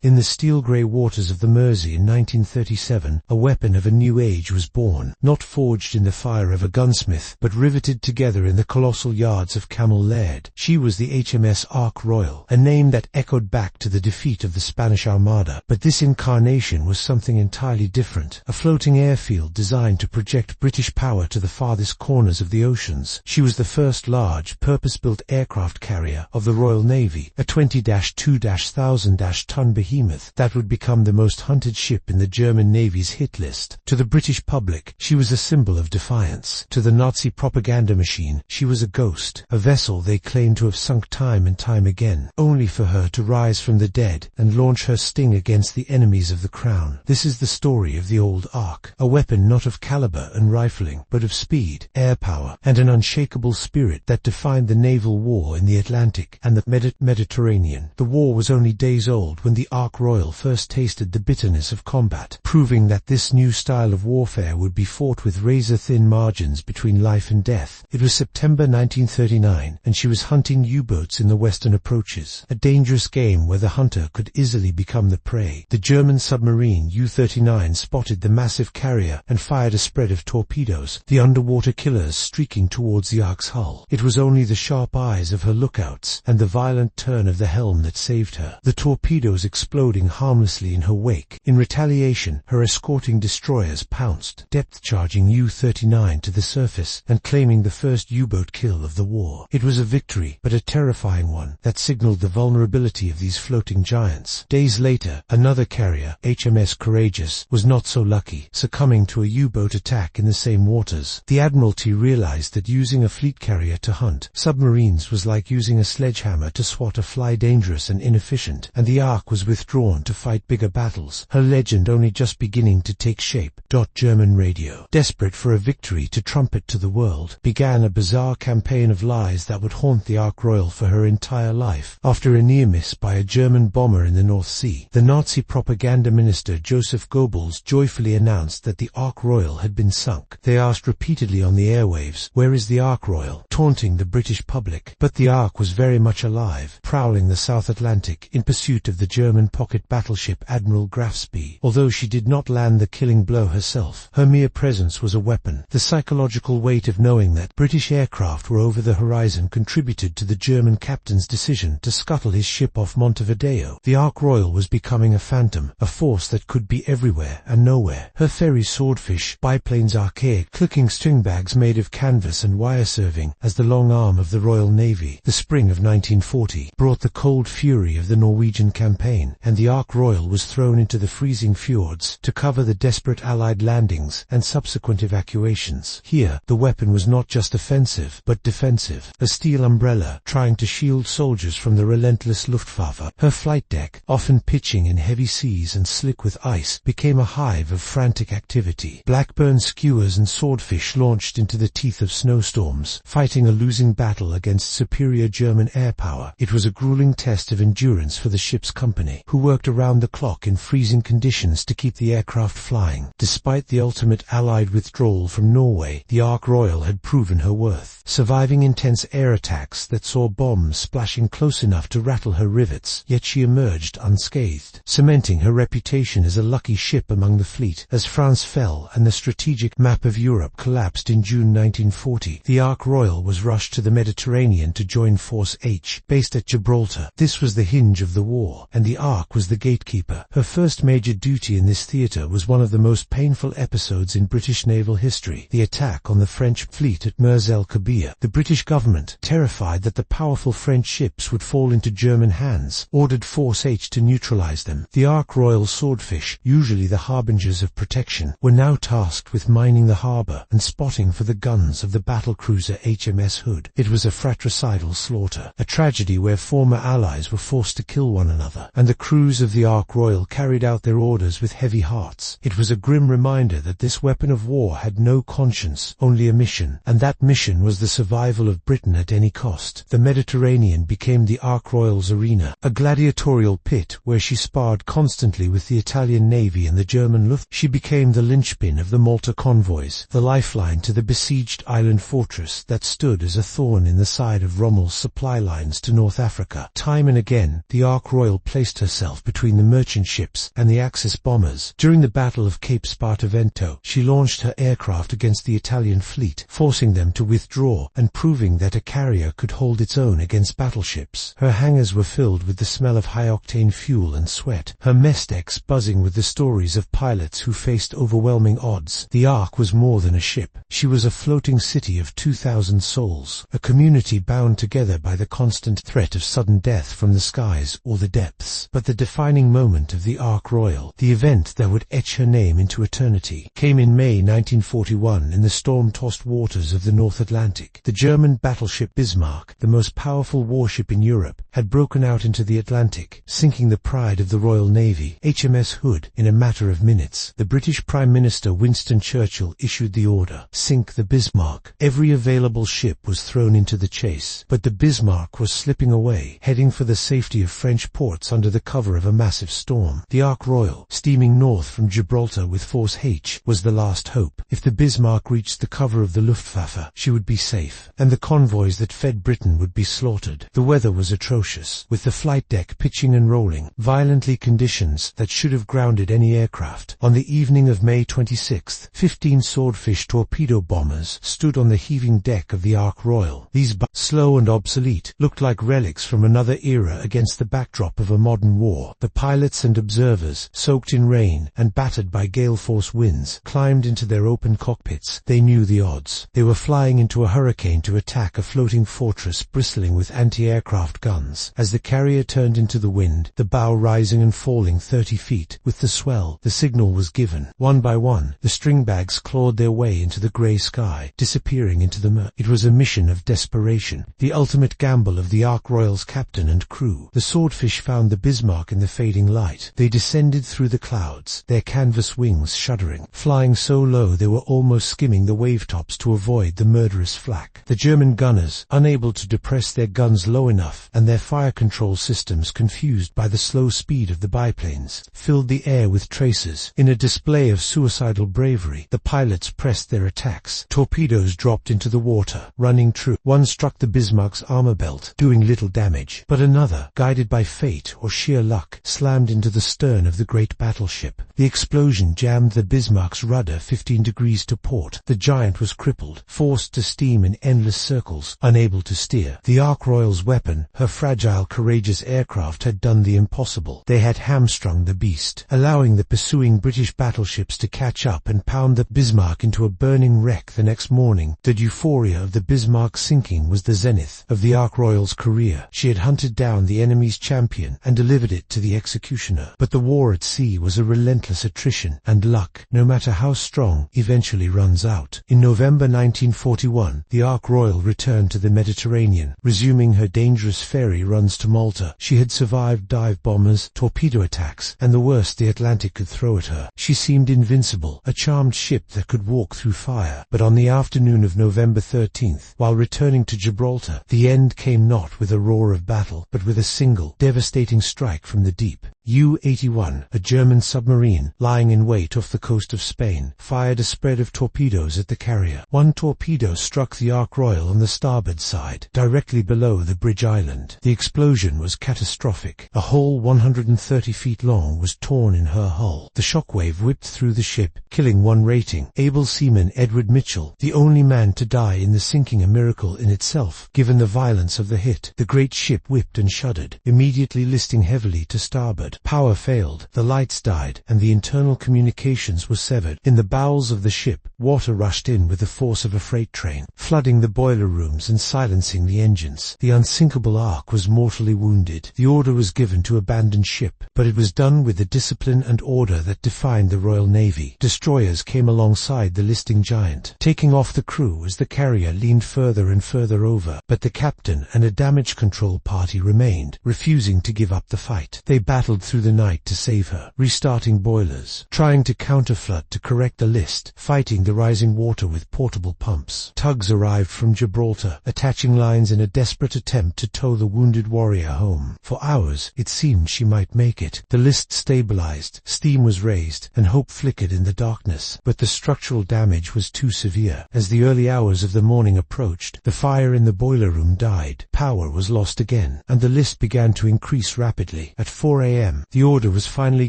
In the steel-grey waters of the Mersey in 1937, a weapon of a new age was born, not forged in the fire of a gunsmith, but riveted together in the colossal yards of Camel Laird. She was the HMS Ark Royal, a name that echoed back to the defeat of the Spanish Armada. But this incarnation was something entirely different, a floating airfield designed to project British power to the farthest corners of the oceans. She was the first large, purpose-built aircraft carrier of the Royal Navy, a 20-2-1000-ton behemoth that would become the most hunted ship in the German Navy's hit list. To the British public, she was a symbol of defiance. To the Nazi propaganda machine, she was a ghost, a vessel they claimed to have sunk time and time again, only for her to rise from the dead and launch her sting against the enemies of the crown. This is the story of the old Ark, a weapon not of caliber and rifling, but of speed, air power, and an unshakable spirit that defined the naval war in the Atlantic and the Mediterranean. The war was only days old when the Ark Royal first tasted the bitterness of combat, proving that this new style of warfare would be fought with razor-thin margins between life and death. It was September 1939, and she was hunting U-boats in the western approaches, a dangerous game where the hunter could easily become the prey. The German submarine U-39 spotted the massive carrier and fired a spread of torpedoes, the underwater killers streaking towards the Ark's hull. It was only the sharp eyes of her lookouts and the violent turn of the helm that saved her, the torpedoes exploding harmlessly in her wake. In retaliation, her escorting destroyers pounced, depth-charging U-39 to the surface and claiming the first U-boat kill of the war. It was a victory, but a terrifying one, that signaled the vulnerability of these floating giants. Days later, another carrier, HMS Courageous, was not so lucky, succumbing to a U-boat attack in the same waters. The Admiralty realized that using a fleet carrier to hunt submarines was like using a sledgehammer to swat a fly, dangerous and inefficient, and the Ark was withdrawn to fight bigger battles, her legend only just beginning to take shape. German radio, desperate for a victory to trumpet to the world, began a bizarre campaign of lies that would haunt the Ark Royal for her entire life. After a near miss by a German bomber in the North Sea, the Nazi propaganda minister Joseph Goebbels joyfully announced that the Ark Royal had been sunk. They asked repeatedly on the airwaves, "Where is the Ark Royal?" taunting the British public. But the Ark was very much alive, prowling the South Atlantic in pursuit of the German pocket battleship Admiral Grafspee. Although she did not land the killing blow herself, her mere presence was a weapon. The psychological weight of knowing that British aircraft were over the horizon contributed to the German captain's decision to scuttle his ship off Montevideo. The Ark Royal was becoming a phantom, a force that could be everywhere and nowhere. Her ferry Swordfish, biplanes, archaic clicking stringbags made of canvas and wire serving as the long arm of the Royal Navy. The spring of 1940 brought the cold fury of the Norwegian campaign, and the Ark Royal was thrown into the freezing fjords to cover the desperate Allied landings and subsequent evacuations. Here, the weapon was not just offensive, but defensive, a steel umbrella trying to shield soldiers from the relentless Luftwaffe. Her flight deck, often pitching in heavy seas and slick with ice, became a hive of frantic activity. Blackburn skuas and Swordfish launched into the teeth of snowstorms, fighting a losing battle against superior German air power. It was a grueling test of endurance for the ship's company, who worked around the clock in freezing conditions to keep the aircraft flying. Despite the ultimate Allied withdrawal from Norway, the Ark Royal had proven her worth, surviving intense air attacks that saw bombs splashing close enough to rattle her rivets, yet she emerged unscathed, cementing her reputation as a lucky ship among the fleet. As France fell and the strategic map of Europe collapsed in June 1940, the Ark Royal was rushed to the Mediterranean to join Force H, based at Gibraltar. This was the hinge of the war, and the Ark was the gatekeeper. Her first major duty in this theatre was one of the most painful episodes in British naval history, the attack on the French fleet at Mers el-Kabir. The British government, terrified that the powerful French ships would fall into German hands, ordered Force H to neutralize them. The Ark Royal Swordfish, usually the harbingers of protection, were now tasked with mining the harbour and spotting for the guns of the battlecruiser HMS Hood. It was a fratricidal slaughter, a tragedy where former allies were forced to kill one another, and the crews of the Ark Royal carried out their orders with heavy hearts. It was a grim reminder that this weapon of war had no conscience, only a mission, and that mission was the survival of Britain at any cost. The Mediterranean became the Ark Royal's arena, a gladiatorial pit where she sparred constantly with the Italian Navy and the German Luft. She became the linchpin of the Malta convoys, the lifeline to the besieged island fortress that stood as a thorn in the side of Rommel's supply lines to North Africa. Time and again, the Ark Royal placed herself herself between the merchant ships and the Axis bombers. During the Battle of Cape Spartivento, she launched her aircraft against the Italian fleet, forcing them to withdraw and proving that a carrier could hold its own against battleships. Her hangars were filled with the smell of high-octane fuel and sweat, her mess decks buzzing with the stories of pilots who faced overwhelming odds. The Ark was more than a ship. She was a floating city of 2,000 souls, a community bound together by the constant threat of sudden death from the skies or the depths. But the defining moment of the Ark Royal, the event that would etch her name into eternity, came in May 1941 in the storm-tossed waters of the North Atlantic. The German battleship Bismarck, the most powerful warship in Europe, had broken out into the Atlantic, sinking the pride of the Royal Navy, HMS Hood, in a matter of minutes. The British Prime Minister Winston Churchill issued the order, "Sink the Bismarck." Every available ship was thrown into the chase, but the Bismarck was slipping away, heading for the safety of French ports under the cover of a massive storm. The Ark Royal, steaming north from Gibraltar with Force H, was the last hope. If the Bismarck reached the cover of the Luftwaffe, she would be safe, and the convoys that fed Britain would be slaughtered. The weather was atrocious, with the flight deck pitching and rolling violently, conditions that should have grounded any aircraft. On the evening of May 26th, 15 Swordfish torpedo bombers stood on the heaving deck of the Ark Royal. These slow and obsolete, looked like relics from another era against the backdrop of a modern war. The pilots and observers, soaked in rain and battered by gale-force winds, climbed into their open cockpits. They knew the odds. They were flying into a hurricane to attack a floating fortress bristling with anti-aircraft guns. As the carrier turned into the wind, the bow rising and falling 30 feet, with the swell, the signal was given. One by one, the stringbags clawed their way into the grey sky, disappearing into the murk. It was a mission of desperation, the ultimate gamble of the Ark Royal's captain and crew. The Swordfish found the Bismarck in the fading light. They descended through the clouds, their canvas wings shuddering, flying so low they were almost skimming the wavetops to avoid the murderous flak. The German gunners, unable to depress their guns low enough, and their fire control systems confused by the slow speed of the biplanes, filled the air with tracers. In a display of suicidal bravery, the pilots pressed their attacks. Torpedoes dropped into the water, running true. One struck the Bismarck's armor belt, doing little damage, but another, guided by fate or sheer luck, slammed into the stern of the great battleship. The explosion jammed the Bismarck's rudder 15 degrees to port. The giant was crippled, forced to steam in endless circles, unable to steer. The Ark Royal's weapon, her fragile, courageous aircraft, had done the impossible. They had hamstrung the beast, allowing the pursuing British battleships to catch up and pound the Bismarck into a burning wreck the next morning. The euphoria of the Bismarck sinking was the zenith of the Ark Royal's career. She had hunted down the enemy's champion and delivered it to the executioner. But the war at sea was a relentless attrition, and luck, no matter how strong, eventually runs out. In November 1941, the Ark Royal returned to the Mediterranean, resuming her dangerous ferry runs to Malta. She had survived dive bombers, torpedo attacks, and the worst the Atlantic could throw at her. She seemed invincible, a charmed ship that could walk through fire. But on the afternoon of November 13th, while returning to Gibraltar, the end came not with a roar of battle, but with a single, devastating strike from the deep. U-81, a German submarine, lying in wait off the coast of Spain, fired a spread of torpedoes at the carrier. One torpedo struck the Ark Royal on the starboard side, directly below the bridge island. The explosion was catastrophic. A hole 130 feet long was torn in her hull. The shockwave whipped through the ship, killing one rating, able seaman Edward Mitchell, the only man to die in the sinking, a miracle in itself, given the violence of the hit. The great ship whipped and shuddered, immediately listing heavily to starboard. Power failed, the lights died, and the internal communications were severed. In the bowels of the ship, water rushed in with the force of a freight train, flooding the boiler rooms and silencing the engines. The unsinkable Ark was mortally wounded. The order was given to abandon ship, but it was done with the discipline and order that defined the Royal Navy. Destroyers came alongside the listing giant, taking off the crew as the carrier leaned further and further over, but the captain and a damage control party remained, refusing to give up the fight. They battled through the night to save her, restarting boilers, trying to counterflood to correct the list, fighting the rising water with portable pumps. Tugs arrived from Gibraltar, attaching lines in a desperate attempt to tow the wounded warrior home. For hours, it seemed she might make it. The list stabilized, steam was raised, and hope flickered in the darkness. But the structural damage was too severe. As the early hours of the morning approached, the fire in the boiler room died, power was lost again, and the list began to increase rapidly. At 4 a.m., a.m., the order was finally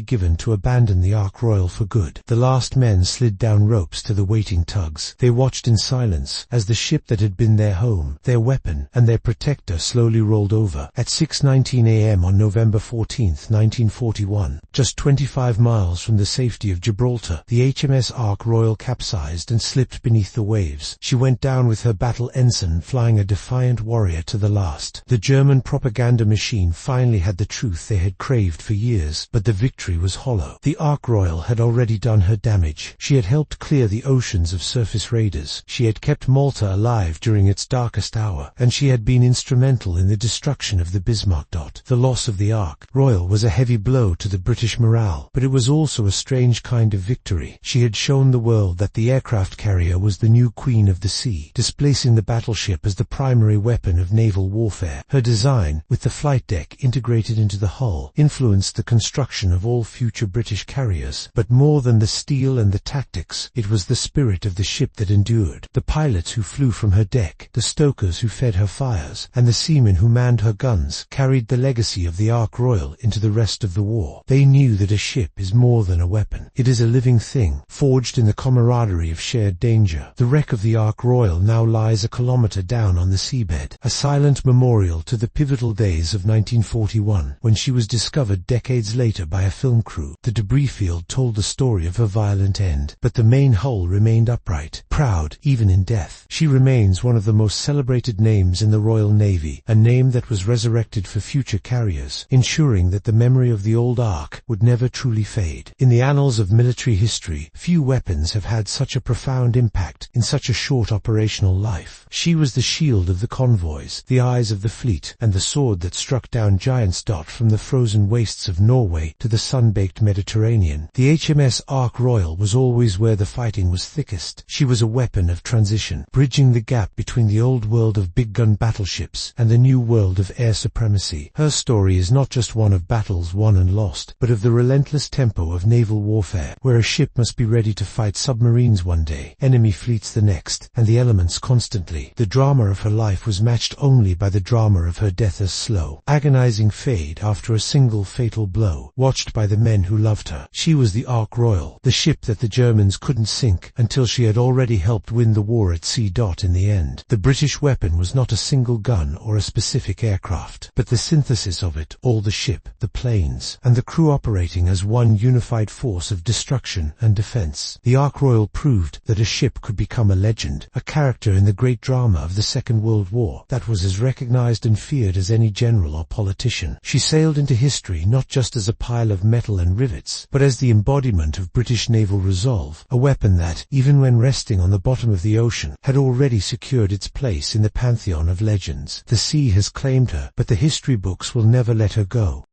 given to abandon the Ark Royal for good. The last men slid down ropes to the waiting tugs. They watched in silence as the ship that had been their home, their weapon, and their protector slowly rolled over. At 6:19 a.m. on November 14, 1941, just 25 miles from the safety of Gibraltar, the HMS Ark Royal capsized and slipped beneath the waves. She went down with her battle ensign flying a defiant warrior to the last. The German propaganda machine finally had the truth they had craved for years, but the victory was hollow. The Ark Royal had already done her damage. She had helped clear the oceans of surface raiders. She had kept Malta alive during its darkest hour, and she had been instrumental in the destruction of the Bismarck. The loss of the Ark Royal was a heavy blow to the British morale, but it was also a strange kind of victory. She had shown the world that the aircraft carrier was the new queen of the sea, displacing the battleship as the primary weapon of naval warfare. Her design, with the flight deck integrated into the hull, influenced the construction of all future British carriers. But more than the steel and the tactics, it was the spirit of the ship that endured. The pilots who flew from her deck, the stokers who fed her fires, and the seamen who manned her guns carried the legacy of the Ark Royal into the rest of the war. They knew that a ship is more than a weapon. It is a living thing, forged in the camaraderie of shared danger. The wreck of the Ark Royal now lies a kilometer down on the seabed, a silent memorial to the pivotal days of 1941, when she was discovered decades later by a film crew. The debris field told the story of her violent end, but the main hull remained upright, proud even in death. She remains one of the most celebrated names in the Royal Navy, a name that was resurrected for future carriers, ensuring that the memory of the old Ark would never truly fade. In the annals of military history, few weapons have had such a profound impact in such a short operational life. She was the shield of the convoys, the eyes of the fleet, and the sword that struck down giants. From the frozen wastes of Norway to the sun-baked Mediterranean, the HMS Ark Royal was always where the fighting was thickest. She was a weapon of transition, bridging the gap between the old world of big-gun battleships and the new world of air supremacy. Her story is not just one of battles won and lost, but of the relentless tempo of naval warfare, where a ship must be ready to fight submarines one day, enemy fleets the next, and the elements constantly. The drama of her life was matched only by the drama of her death, as slow, agonizing fade after a single fatal blow, watched by the men who loved her. She was the Ark Royal, the ship that the Germans couldn't sink until she had already helped win the war at sea. In the end, the British weapon was not a single gun or a specific aircraft, but the synthesis of it all: the ship, the planes, and the crew operating as one unified force of destruction and defense. The Ark Royal proved that a ship could become a legend, a character in the great drama of the Second World War that was as recognized and feared as any general or politician. She sailed into history not just as a pile of metal and rivets, but as the embodiment of British naval resolve, a weapon that, even when resting on the bottom of the ocean, had already secured its place in the pantheon of legends. The sea has claimed her, but the history books will never let her go.